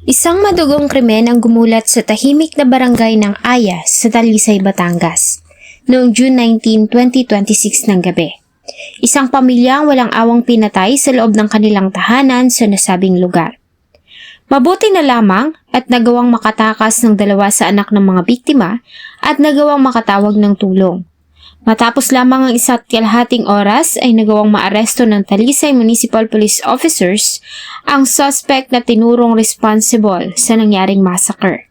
Isang madugong krimen ang gumulat sa tahimik na barangay ng Aya sa Talisay, Batangas noong June 19, 2026 ng gabi. Isang pamilyang walang awang pinatay sa loob ng kanilang tahanan sa nasabing lugar. Mabuti na lamang at nagawang makatakas ng dalawa sa anak ng mga biktima at nagawang makatawag ng tulong. Matapos lamang ang 1.5 oras ay nagawang maaresto ng Talisay Municipal Police Officers ang suspect na tinurong responsible sa nangyaring massacre.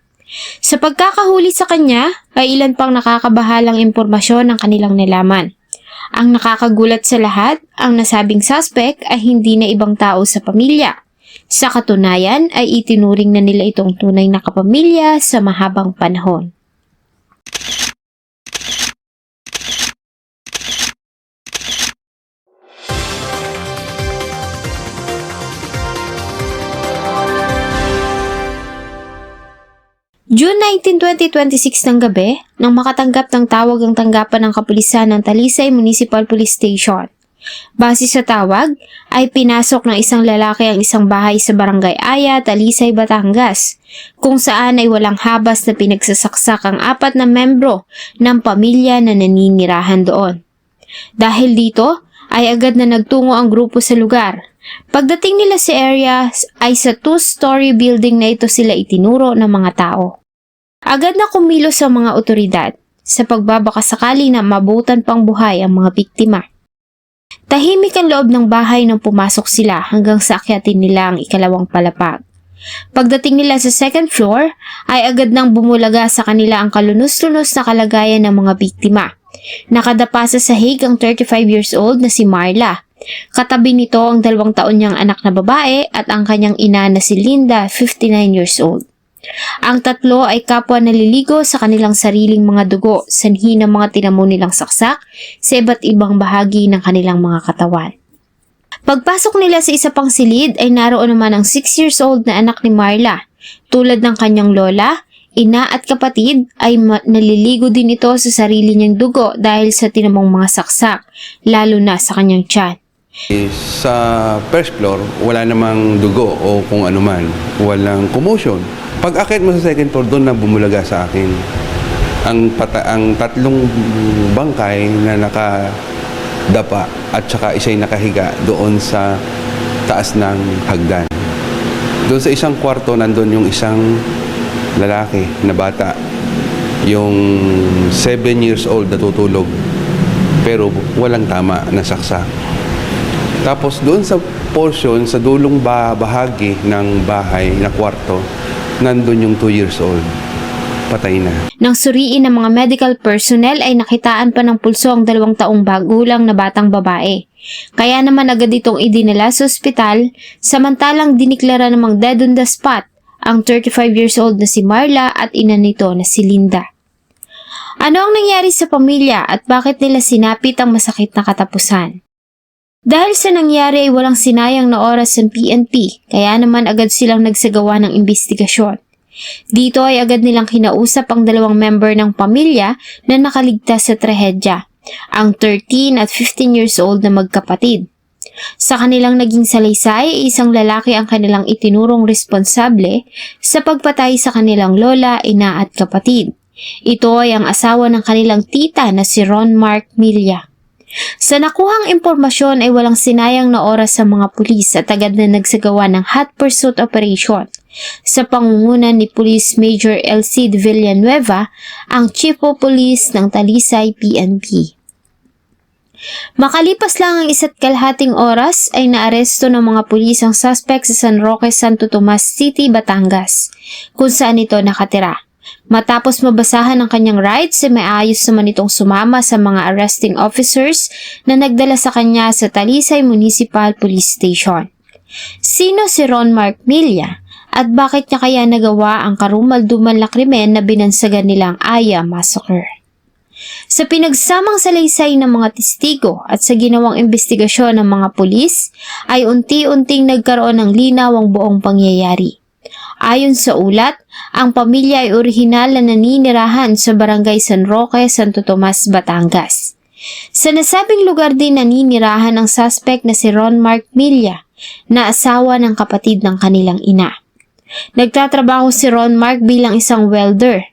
Sa pagkakahuli sa kanya ay ilan pang nakakabahalang impormasyon ang kanilang nalaman. Ang nakakagulat sa lahat, ang nasabing suspect ay hindi na ibang tao sa pamilya. Sa katunayan ay itinuring na nila itong tunay na kapamilya sa mahabang panahon. June 19, 2026 ng gabi, nang makatanggap ng tawag ang tanggapan ng kapulisan ng Talisay Municipal Police Station. Base sa tawag, ay pinasok ng isang lalaki ang isang bahay sa Barangay Aya, Talisay, Batangas, kung saan ay walang habas na pinagsasaksak ang 4 na membro ng pamilya na naninirahan doon. Dahil dito, ay agad na nagtungo ang grupo sa lugar. Pagdating nila sa area ay sa 2-story building na ito sila itinuro ng mga tao. Agad na kumilos ang mga otoridad sa pagbabakasakali na mabutan pang buhay ang mga biktima. Tahimik ang loob ng bahay nang pumasok sila hanggang sa akyatin nila ang 2nd palapag. Pagdating nila sa 2nd floor ay agad nang bumulaga sa kanila ang kalunos-lunos na kalagayan ng mga biktima. Nakadapa sa sahig ang 35 years old na si Marla. Katabi nito ang 2 taon niyang anak na babae at ang kanyang ina na si Linda, 59 years old. Ang tatlo ay kapwa naliligo sa kanilang sariling mga dugo, sanhi ng mga tinamo nilang saksak sa iba't ibang bahagi ng kanilang mga katawan. Pagpasok nila sa isa pang silid ay naroon naman ang 6 years old na anak ni Marla. Tulad ng kanyang lola, ina at kapatid ay naliligo din ito sa sarili niyang dugo dahil sa tinamong mga saksak, lalo na sa kanyang tiyan. Sa first floor, wala namang dugo o kung ano man. Walang commotion. Pag akit mo sa 2nd floor, doon na bumulaga sa akin. Ang 3 bangkay na nakadapa at saka isa'y nakahiga doon sa taas ng hagdan. Doon sa isang kwarto, nandun yung isang lalaki na bata. Yung 7 years old na tutulog. Pero walang tama na saksak. Tapos doon sa portion, sa dulong bahagi ng bahay na kwarto, nandun yung 2 years old. Patay na. Nang suriin ng mga medical personnel ay nakitaan pa ng pulso ang 2 taong bagulang na batang babae. Kaya naman agad itong idinala sa ospital, samantalang diniklara namang dead on the spot ang 35 years old na si Marla at ina nito na si Linda. Ano ang nangyari sa pamilya at bakit nila sinapit ang masakit na katapusan? Dahil sa nangyari ay walang sinayang na oras ng PNP, kaya naman agad silang nagsagawa ng investigasyon. Dito ay agad nilang kinausap ang 2 member ng pamilya na nakaligtas sa trahedya, ang 13 at 15 years old na magkapatid. Sa kanilang naging salaysay, isang lalaki ang kanilang itinurong responsable sa pagpatay sa kanilang lola, ina at kapatid. Ito ay ang asawa ng kanilang tita na si Ron Mark Milla. Sa nakuhang impormasyon ay walang sinayang na oras sa mga pulis at agad na nagsagawa ng hot pursuit operation. Sa pangunguna ni Police Major L.C. Villanueva, ang Chief of Police ng Talisay PNP. Makalipas lang ang 1.5 oras ay naaresto ng mga pulis ang suspect sa San Roque, Santo Tomas City, Batangas, kung saan ito nakatira. Matapos mabasahan ang kanyang rights, may ayos naman itong sumama sa mga arresting officers na nagdala sa kanya sa Talisay Municipal Police Station. Sino si Ron Mark Milla at bakit niya kaya nagawa ang karumal-dumal na krimen na binansagan nilang Aya Massacre? Sa pinagsamang salaysay ng mga testigo at sa ginawang investigasyon ng mga pulis, ay unti-unting nagkaroon ng linaw ang buong pangyayari. Ayon sa ulat, ang pamilya ay orihinal na naninirahan sa Barangay San Roque, Santo Tomas, Batangas. Sa nasabing lugar din naninirahan ang suspect na si Ron Mark Milla, na asawa ng kapatid ng kanilang ina. Nagtatrabaho si Ron Mark bilang isang welder.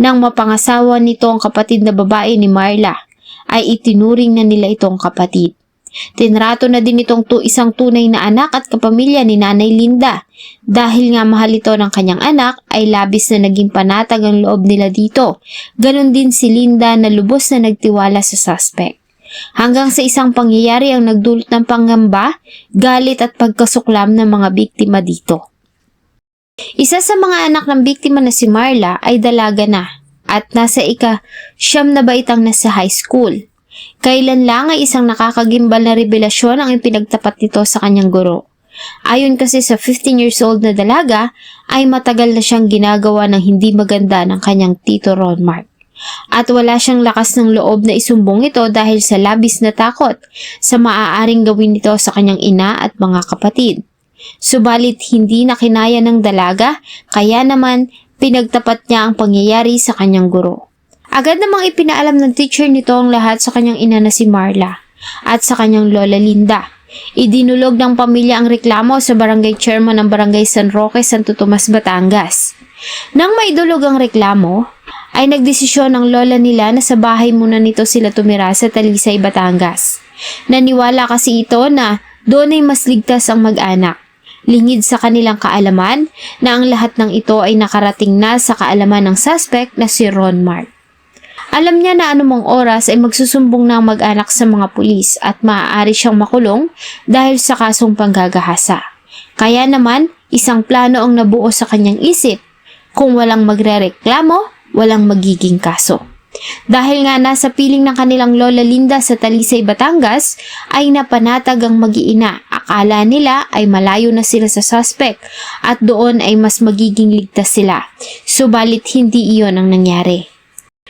Nang mapangasawa nito ang kapatid na babae ni Marla, ay itinuring na nila itong kapatid. Tinrato na din itong isang tunay na anak at kapamilya ni Nanay Linda. Dahil nga mahal ito ng kanyang anak, ay labis na naging panatag ang loob nila dito. Ganon din si Linda na lubos na nagtiwala sa suspect. Hanggang sa isang pangyayari ang nagdulot ng pangamba, galit at pagkasuklam ng mga biktima dito. Isa sa mga anak ng biktima na si Marla ay dalaga na at nasa ika-9 na baitang na sa high school. Kailan lang ay isang nakakagimbal na revelasyon ang ipinagtapat nito sa kanyang guro. Ayon kasi sa 15 years old na dalaga, ay matagal na siyang ginagawa ng hindi maganda ng kanyang tito Ron Mark. At wala siyang lakas ng loob na isumbong ito dahil sa labis na takot sa maaaring gawin nito sa kanyang ina at mga kapatid. Subalit hindi na kinaya ng dalaga, kaya naman pinagtapat niya ang pangyayari sa kanyang guro. Agad namang ipinaalam ng teacher nito ang lahat sa kanyang ina na si Marla at sa kanyang lola Linda. Idinulog ng pamilya ang reklamo sa barangay chairman ng barangay San Roque, Santo Tomas, Batangas. Nang maidulog ang reklamo, ay nagdesisyon ang lola nila na sa bahay muna nito sila tumira sa Talisay, Batangas. Naniwala kasi ito na doon ay mas ligtas ang mag-anak. Lingid sa kanilang kaalaman na ang lahat ng ito ay nakarating na sa kaalaman ng suspect na si Ron Mark. Alam niya na anumang oras ay magsusumbong na ang mag-anak sa mga pulis at maaari siyang makulong dahil sa kasong panggagahasa. Kaya naman, isang plano ang nabuo sa kanyang isip. Kung walang magrereklamo, walang magiging kaso. Dahil nga nasa piling ng kanilang lola Linda sa Talisay, Batangas, ay napanatag ang mag-iina. Akala nila ay malayo na sila sa suspect at doon ay mas magiging ligtas sila. Subalit hindi iyon ang nangyari.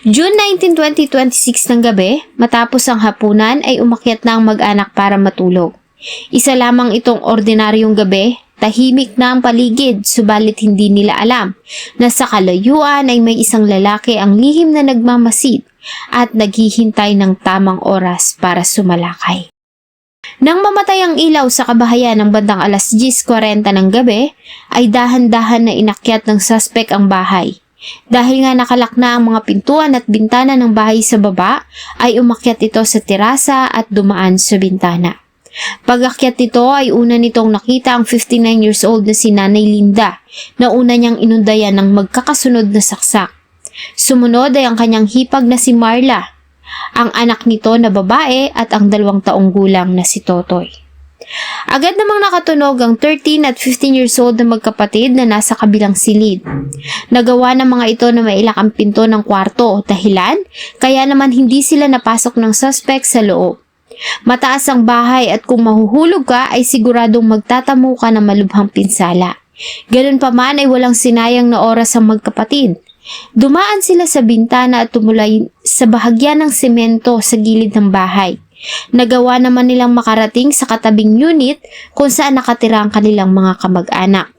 June 19, 2026 ng gabi, matapos ang hapunan ay umakyat na ang mag-anak para matulog. Isa lamang itong ordinaryong gabi, tahimik na ang paligid, subalit hindi nila alam na sa kalayuan ay may isang lalaki ang lihim na nagmamasid at naghihintay ng tamang oras para sumalakay. Nang mamatay ang ilaw sa kabahayan ng bandang alas 10:40 ng gabi, ay dahan-dahan na inakyat ng suspect ang bahay. Dahil nga nakalak na ang mga pintuan at bintana ng bahay sa baba, ay umakyat ito sa terasa at dumaan sa bintana. Pag-akyat nito ay una nitong nakita ang 59 years old na si Nanay Linda na una niyang inundayan ng magkakasunod na saksak. Sumunod ay ang kanyang hipag na si Marla, ang anak nito na babae at ang 2 taong gulang na si Totoy. Agad namang nakatunog ang 13 at 15 years old na magkapatid na nasa kabilang silid. Nagawa ng mga ito na mailak ang pinto ng kwarto, dahilan kaya naman hindi sila napasok ng suspect sa loob. Mataas ang bahay at kung mahuhulog ka ay siguradong magtatamo ka ng malubhang pinsala. Ganun pa man ay walang sinayang na oras ang magkapatid. Dumaan sila sa bintana at tumulay sa bahagya ng semento sa gilid ng bahay. Nagawa naman nilang makarating sa katabing unit kung saan nakatira ang kanilang mga kamag-anak.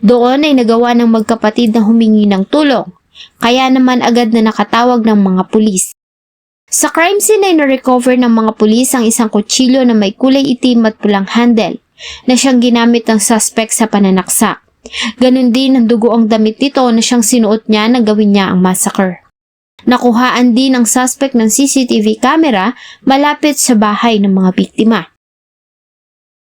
Doon ay nagawa ng magkapatid na humingi ng tulong, kaya naman agad na nakatawag ng mga pulis. Sa crime scene ay na-recover ng mga pulis ang isang kutsilyo na may kulay itim at pulang handle na siyang ginamit ng suspect sa pananaksak. Ganon din ang dugo ang damit nito na siyang sinuot niya na gawin niya ang massacre. Nakuhaan din ang suspect ng CCTV camera malapit sa bahay ng mga biktima.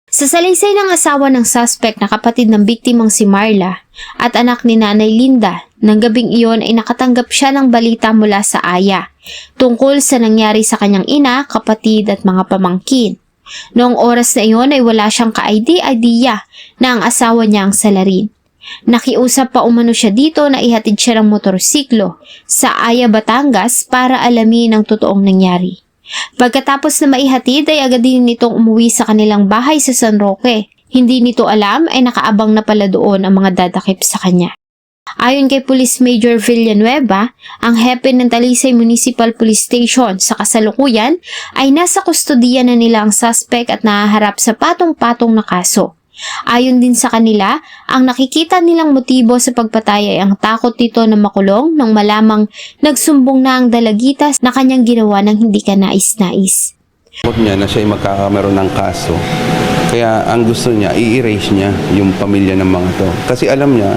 Sa salaysay ng asawa ng suspect na kapatid ng biktimang si Marla at anak ni Nanay Linda, nang gabing iyon ay nakatanggap siya ng balita mula sa aya tungkol sa nangyari sa kanyang ina, kapatid at mga pamangkin. Noong oras na iyon ay wala siyang ka-idea na ang asawa niya ang salarin. Nakiusap pa umano siya dito na ihatid siya ng motorsiklo sa Aya, Batangas para alamin ang totoong nangyari. Pagkatapos na maihatid ay agad din nitong umuwi sa kanilang bahay sa San Roque. Hindi nito alam ay nakaabang na pala doon ang mga dadakip sa kanya. Ayon kay Police Major Villanueva, ang hepe ng Talisay Municipal Police Station sa kasalukuyan ay nasa kustodiya na nila ang suspect at nahaharap sa patong-patong na kaso. Ayon din sa kanila, ang nakikita nilang motibo sa pagpatay ay ang takot nito na makulong nang malamang nagsumbong na ang dalagitas na kanyang ginawa ng hindi ka nais-nais. Takot niya na siya ay magkakameron ng kaso Kaya ang gusto niya, i-erase niya yung pamilya ng mga to. Kasi alam niya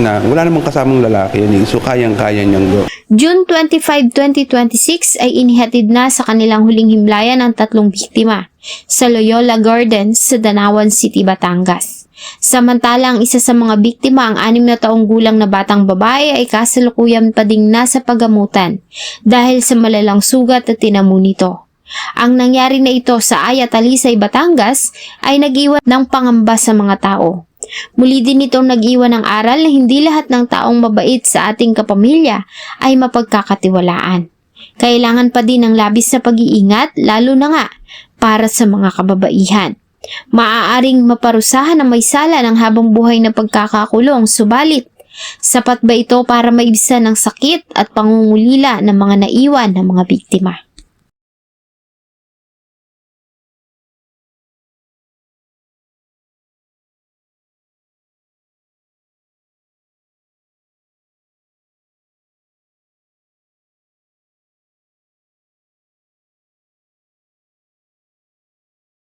na wala namang kasamang lalaki yun, so kayang-kaya niyang go. June 25, 2026 ay inihatid na sa kanilang huling himlayan ang 3 biktima sa Loyola Gardens sa Danawan City, Batangas. Samantalang isa sa mga biktima, ang 6 na taong gulang na batang babae, ay kasalukuyan pa ding nasa pagamutan dahil sa malalang sugat na tinamo nito. Ang nangyari na ito sa Aya, Talisay, Batangas ay nag-iwan ng pangamba sa mga tao. Muli din itong nag-iwan ng aral na hindi lahat ng taong mabait sa ating kapamilya ay mapagkakatiwalaan. Kailangan pa din ng labis na pag-iingat, lalo na nga para sa mga kababaihan. Maaaring maparusahan ng may sala ng habang buhay na pagkakakulong, subalit sapat ba ito para maibsan ng sakit at pangungulila ng mga naiwan ng mga biktima?